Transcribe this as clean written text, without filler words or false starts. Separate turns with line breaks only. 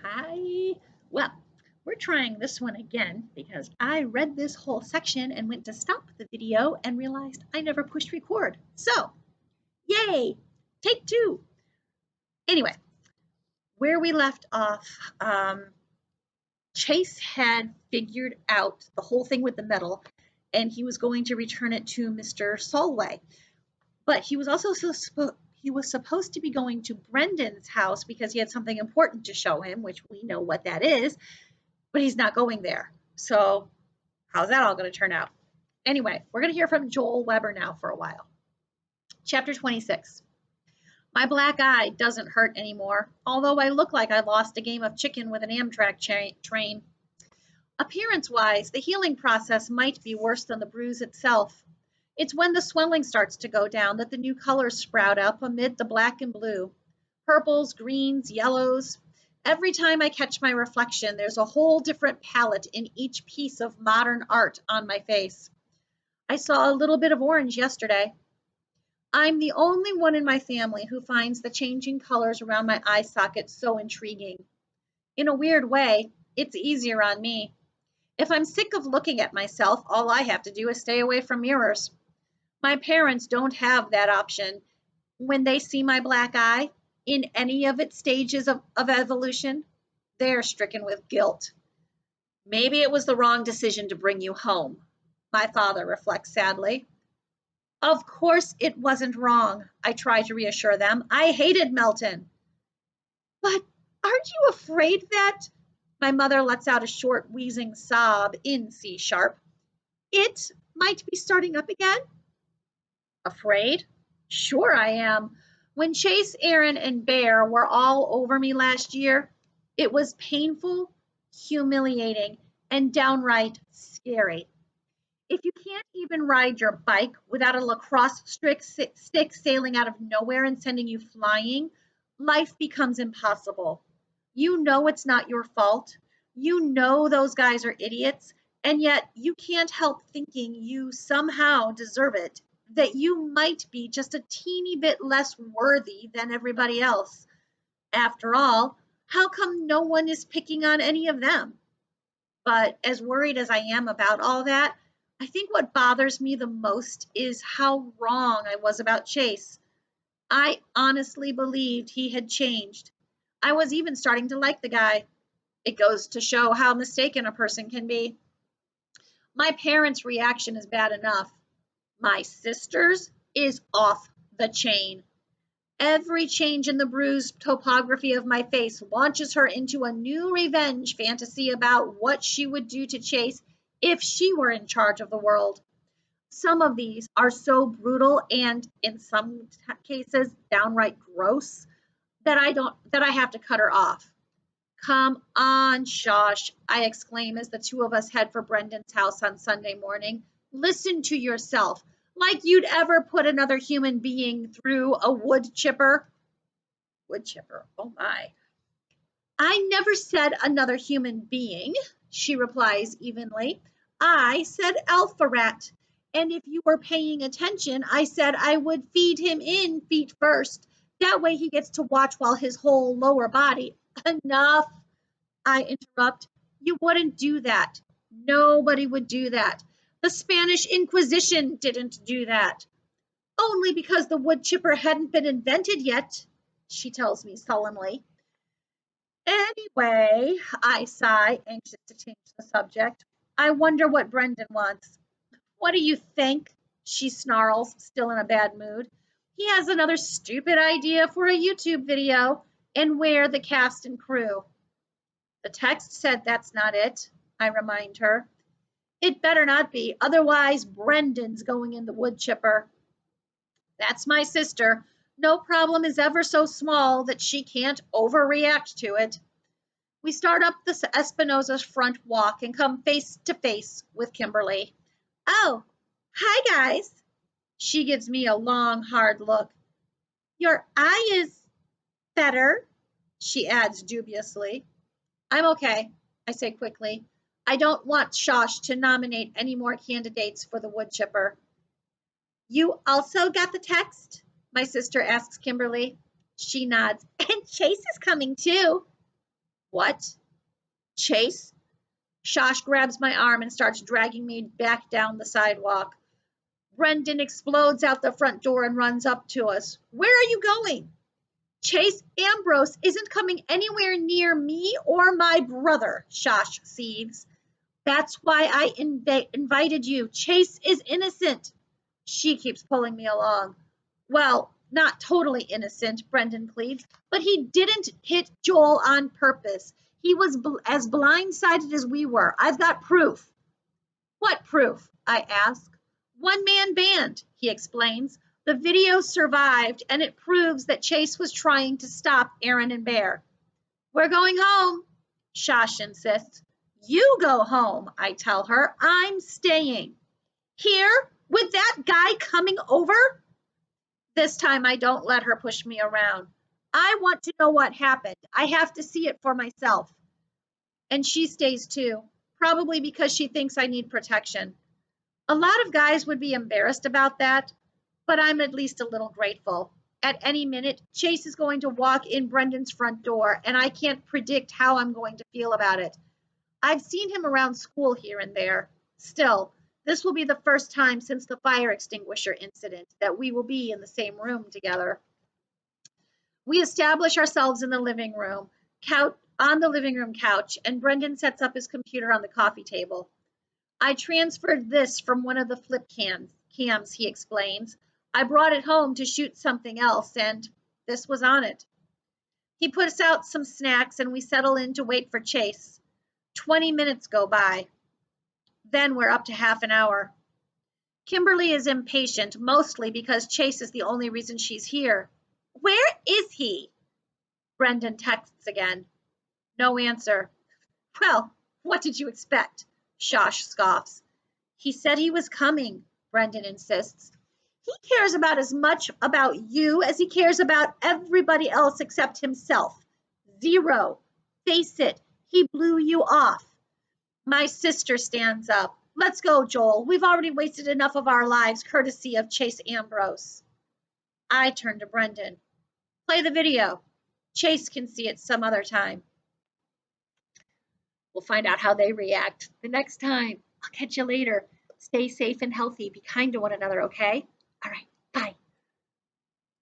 Hi. Well, we're trying this one again because I read this whole section and went to stop the video and realized I never pushed record. So, yay! Take two. Anyway, where we left off, Chase had figured out the whole thing with the medal and he was going to return it to Mr. Solway. But he was also he was supposed to be going to Brendan's house because he had something important to show him, which we know what that is, but he's not going there. So how's that all going to turn out? Anyway, we're going to hear from Joel Weber now for a while. Chapter 26. My black eye doesn't hurt anymore, although I look like I lost a game of chicken with an Amtrak train. Appearance-wise, the healing process might be worse than the bruise itself. It's when the swelling starts to go down that the new colors sprout up amid the black and blue. Purples, greens, yellows. Every time I catch my reflection, there's a whole different palette in each piece of modern art on my face. I saw a little bit of orange yesterday. I'm the only one in my family who finds the changing colors around my eye sockets so intriguing. In a weird way, it's easier on me. If I'm sick of looking at myself, all I have to do is stay away from mirrors. My parents don't have that option. When they see my black eye, in any of its stages of evolution, they're stricken with guilt. Maybe it was the wrong decision to bring you home, my father reflects sadly. Of course it wasn't wrong, I try to reassure them. I hated Melton. But aren't you afraid that? My mother lets out a short, wheezing sob in C sharp. It might be starting up again? Afraid? Sure I am. When Chase, Aaron, and Bear were all over me last year, it was painful, humiliating, and downright scary. If you can't even ride your bike without a lacrosse stick sailing out of nowhere and sending you flying, life becomes impossible. You know it's not your fault. You know those guys are idiots, and yet you can't help thinking you somehow deserve it, that you might be just a teeny bit less worthy than everybody else. After all, how come no one is picking on any of them? But as worried as I am about all that, I think what bothers me the most is how wrong I was about Chase. I honestly believed he had changed. I was even starting to like the guy. It goes to show how mistaken a person can be. My parents' reaction is bad enough. My sister's is off the chain. Every change in the bruised topography of my face launches her into a new revenge fantasy about what she would do to Chase if she were in charge of the world. Some of these are so brutal and, in some cases, downright gross that I have to cut her off. Come on, Shosh, I exclaim as the two of us head for Brendan's house on Sunday morning. Listen to yourself, like you'd ever put another human being through a wood chipper. Wood chipper, oh my. I never said another human being, she replies evenly. I said alpha rat. And if you were paying attention, I said I would feed him in feet first. That way he gets to watch while his whole lower body. Enough, I interrupt. You wouldn't do that. Nobody would do that. The Spanish Inquisition didn't do that. Only because the wood chipper hadn't been invented yet, she tells me sullenly. Anyway, I sigh, anxious to change the subject. I wonder what Brendan wants. What do you think? She snarls, still in a bad mood. He has another stupid idea for a YouTube video, and we're the cast and crew. The text said that's not it, I remind her. It better not be, otherwise Brendan's going in the wood chipper. That's my sister. No problem is ever so small that she can't overreact to it. We start up the Espinosa's front walk and come face to face with Kimberly. Oh, hi guys. She gives me a long, hard look. Your eye is better, she adds dubiously. I'm okay, I say quickly. I don't want Shosh to nominate any more candidates for the wood chipper. You also got the text? My sister asks Kimberly. She nods. And Chase is coming too. What? Chase? Shosh grabs my arm and starts dragging me back down the sidewalk. Brendan explodes out the front door and runs up to us. Where are you going? Chase Ambrose isn't coming anywhere near me or my brother, Shosh seethes. That's why I invited you. Chase is innocent. She keeps pulling me along. Well, not totally innocent, Brendan pleads, but he didn't hit Joel on purpose. He was as blindsided as we were. I've got proof. What proof? I ask. One-man band, he explains. The video survived, and it proves that Chase was trying to stop Aaron and Bear. We're going home, Shosh insists. You go home, I tell her. I'm staying. Here? With that guy coming over? This time I don't let her push me around. I want to know what happened. I have to see it for myself. And she stays too, probably because she thinks I need protection. A lot of guys would be embarrassed about that, but I'm at least a little grateful. At any minute, Chase is going to walk in Brendan's front door, and I can't predict how I'm going to feel about it. I've seen him around school here and there. Still, this will be the first time since the fire extinguisher incident that we will be in the same room together. We establish ourselves in the living room, on the living room couch, and Brendan sets up his computer on the coffee table. I transferred this from one of the flip cams, he explains. I brought it home to shoot something else, and this was on it. He puts out some snacks, and we settle in to wait for Chase. 20 minutes go by. Then we're up to half an hour. Kimberly is impatient, mostly because Chase is the only reason she's here. Where is he? Brendan texts again. No answer. Well, what did you expect? Shosh scoffs. He said he was coming, Brendan insists. He cares about as much about you as he cares about everybody else except himself. Zero. Face it, he blew you off. My sister stands up. Let's go, Joel. We've already wasted enough of our lives courtesy of Chase Ambrose. I turn to Brendan. Play the video. Chase can see it some other time. We'll find out how they react the next time. I'll catch you later. Stay safe and healthy. Be kind to one another, okay? All right.